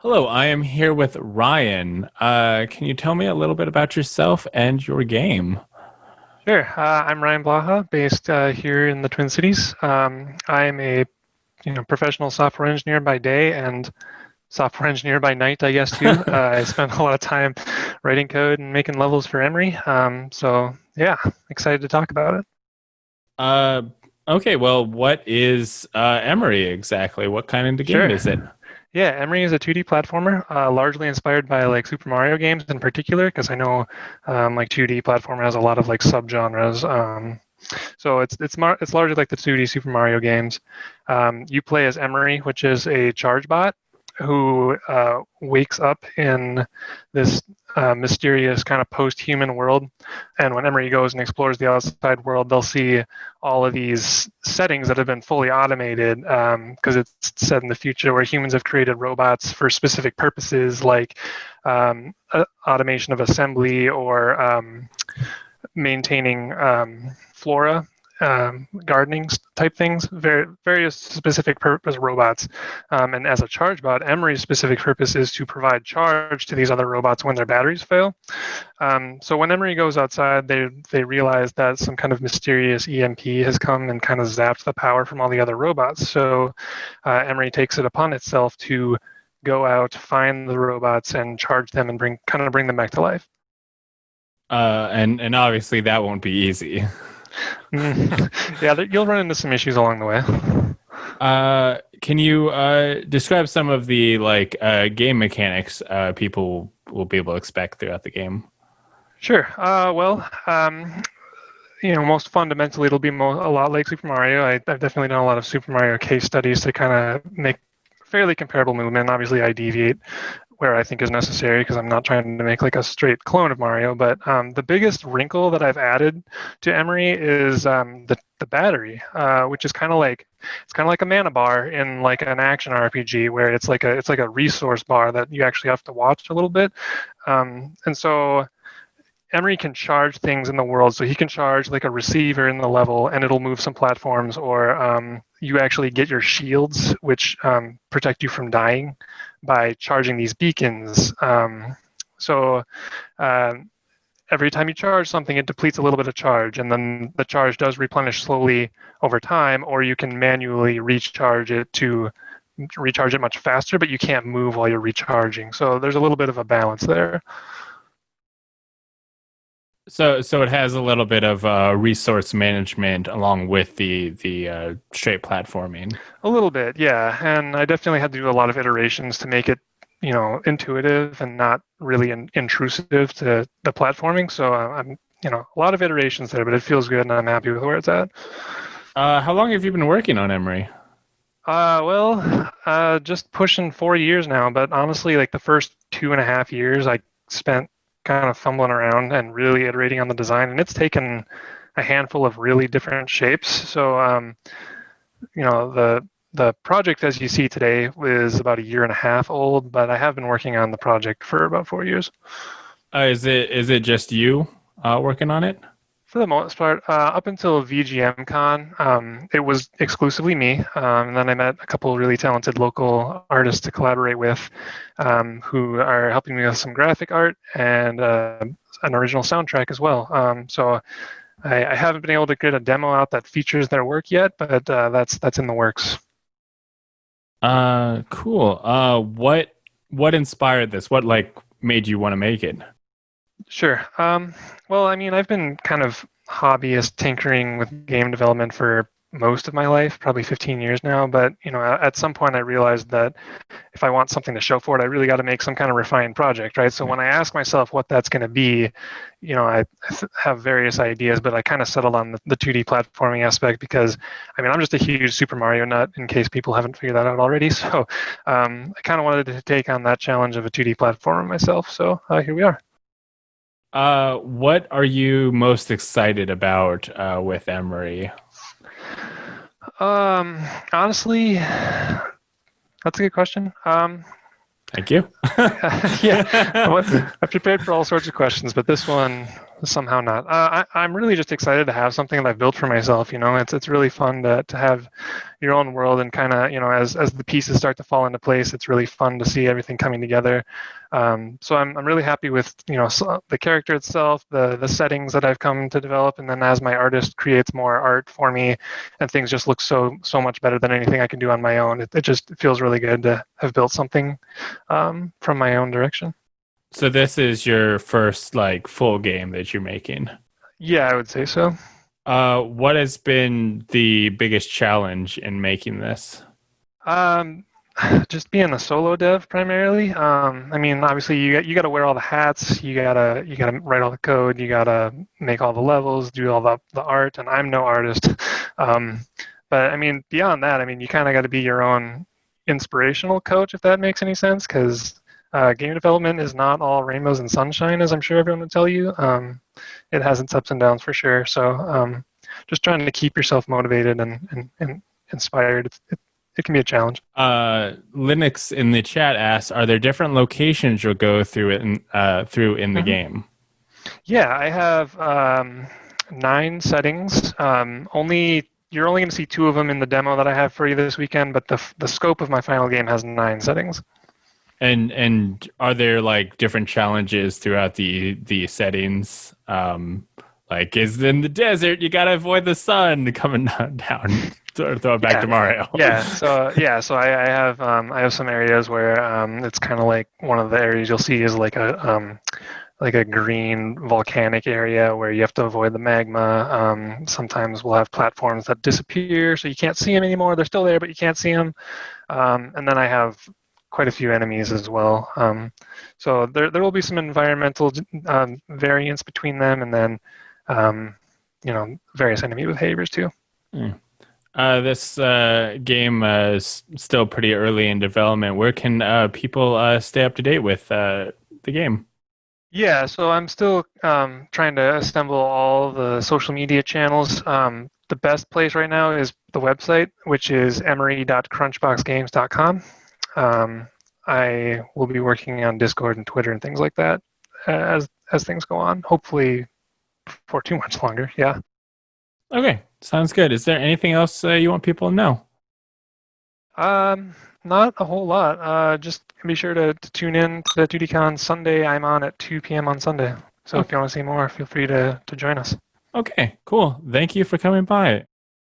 Hello, I am here with Ryan. Can you tell me a little bit about yourself and your game? Sure. I'm Ryan Blaha, based here in the Twin Cities. I'm a professional software engineer by day and software engineer by night, I guess too. I spend a lot of time writing code and making levels for Emery. So yeah, excited to talk about it. Uh, okay, well, what is Emery exactly? What kind of game Sure. is it? Yeah, Emery is a 2D platformer, largely inspired by like Super Mario games in particular, because I know like 2D platformer has a lot of like subgenres. So it's largely like the 2D Super Mario games. You play as Emery, which is a charge bot who wakes up in this mysterious kind of post-human world. And when Emery goes and explores the outside world, they'll see all of these settings that have been fully automated because it's set in the future where humans have created robots for specific purposes, like automation of assembly or maintaining flora, gardening type things, various specific purpose robots. And as a charge bot, Emery's specific purpose is to provide charge to these other robots when their batteries fail. So when Emery goes outside, they realize that some kind of mysterious EMP has come and kind of zapped the power from all the other robots. So Emery takes it upon itself to go out, find the robots, and charge them and bring them back to life. And obviously that won't be easy. Yeah, you'll run into some issues along the way. Can you describe some of the game mechanics people will be able to expect throughout the game? Sure. Most fundamentally, it'll be a lot like Super Mario. I've definitely done a lot of Super Mario case studies to kind of make fairly comparable movement. Obviously, I deviate where I think is necessary because I'm not trying to make like a straight clone of Mario. But the biggest wrinkle that I've added to Emery is the battery, which is kind of like a mana bar in like an action RPG where it's like a resource bar that you actually have to watch a little bit. And so Emery can charge things in the world. So he can charge like a receiver in the level and it'll move some platforms, or you actually get your shields, which protect you from dying by charging these beacons. So uh, every time you charge something, it depletes a little bit of charge, and then the charge does replenish slowly over time, or you can manually recharge it to recharge it much faster, but you can't move while you're recharging. So there's a little bit of a balance there. So it has a little bit of resource management along with the straight platforming. A little bit, yeah. And I definitely had to do a lot of iterations to make it, intuitive and not really intrusive to the platforming. So a lot of iterations there, but it feels good and I'm happy with where it's at. How long have you been working on Emery? Just pushing 4 years now, but honestly, like the first 2.5 years, I spent kind of fumbling around and really iterating on the design, and it's taken a handful of really different shapes. So, the project as you see today is about a year and a half old, but I have been working on the project for about 4 years. Is it just you working on it? For the most part, up until VGM it was exclusively me. And then I met a couple of really talented local artists to collaborate with who are helping me with some graphic art and an original soundtrack as well. So I haven't been able to get a demo out that features their work yet, but that's in the works. Cool. What inspired this? What made you want to make it? Sure. Well, I mean, I've been kind of hobbyist tinkering with game development for most of my life, probably 15 years now. But at some point, I realized that if I want something to show for it, I really got to make some kind of refined project, right? So when I ask myself what that's going to be, I have various ideas, but I kind of settled on the 2D platforming aspect because, I mean, I'm just a huge Super Mario nut. In case people haven't figured that out already, so I kind of wanted to take on that challenge of a 2D platformer myself. So here we are. What are you most excited about with Emery? Honestly, that's a good question. Thank you. Yeah, I've prepared for all sorts of questions, but this one somehow not. I'm really just excited to have something that I've built for myself. It's really fun to have your own world, and kind of, as the pieces start to fall into place, it's really fun to see everything coming together. So I'm really happy with the character itself, the settings that I've come to develop, and then as my artist creates more art for me, and things just look so much better than anything I can do on my own. It just feels really good to have built something from my own direction. So this is your first like full game that you're making. Yeah, I would say so. What has been the biggest challenge in making this? Um, just being a solo dev primarily. I mean, obviously you got to wear all the hats. You gotta write all the code. You gotta make all the levels, do all the art. And I'm no artist. Um, but I mean, beyond that, I mean, you kind of got to be your own inspirational coach, if that makes any sense, because game development is not all rainbows and sunshine, as I'm sure everyone would tell you. It has its ups and downs for sure. So just trying to keep yourself motivated and inspired. It can be a challenge. Linux in the chat asks, are there different locations you'll go through in the game? Yeah, I have 9 settings. You're only going to see 2 of them in the demo that I have for you this weekend, but the scope of my final game has 9 settings. And are there like different challenges throughout the settings? Like is in the desert, you gotta avoid the sun coming down. Throw it back to Mario. So I have some areas where it's kind of like one of the areas you'll see is like a green volcanic area where you have to avoid the magma. Sometimes we'll have platforms that disappear, so you can't see them anymore. They're still there, but you can't see them. And then I have quite a few enemies as well. So there will be some environmental variance between them, and then various enemy behaviors too. Mm. This game is still pretty early in development. Where can people stay up to date with the game? Yeah, so I'm still trying to assemble all the social media channels. The best place right now is the website, which is emery.crunchboxgames.com. I will be working on Discord and Twitter and things like that as things go on. Hopefully for too much longer. Yeah. Okay, sounds good. Is there anything else you want people to know? Not a whole lot. Just be sure to tune in to 2DCon Sunday. I'm on at 2 p.m. on Sunday. So if you want to see more, feel free to join us. Okay, cool. Thank you for coming by.